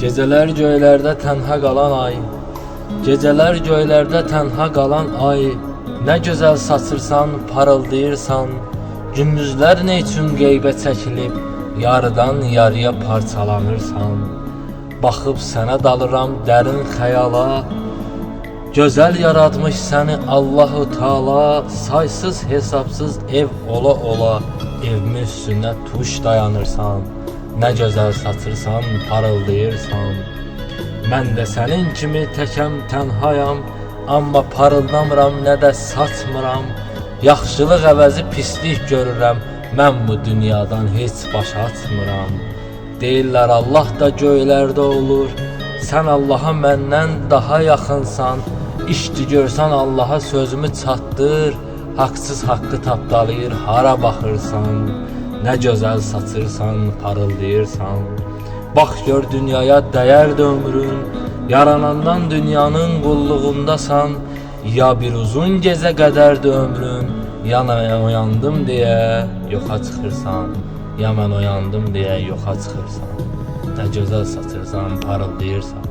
Geceler göylərdə tənha qalan ay, geceler göylərdə tənha qalan ay, nə gözəl saçırsan, parıldayırsan. Gündüzlər nə üçün qeybə çəkilib, yarıdan yarıya parçalanırsan. Baxıb sənə dalıram dərin xəyala, gözəl yaratmış səni Allahu Taala. Saysız hesabsız ev ola ola, evimin üstünə tuş dayanırsan. Nə gözəl saçırsan, parıldayırsan. Mən də sənin kimi təkəm, tənhayam, amma parıldamıram, nə də saçmıram. Yaxşılıq əvəzi pislik görürəm, mən bu dünyadan heç baş açmıram. Deyirlər Allah da göylərdə olur, sən Allaha məndən daha yaxınsan. İşdi görsən Allaha sözümü çatdır, haqsız haqqı tapdalayır, hara baxırsan. Nə gözəl saçırsan, parıldayırsan. Bax gör dünyaya dəyərdi ömrün, yaranandan dünyanın qulluğundasan. Ya bir uzun gecə qədərdi ömrün, ya mən oyandım deyə yoxa çıxırsan, ya mən oyandım deyə yoxa çıxırsan. Nə gözəl saçırsan, parıldayırsan.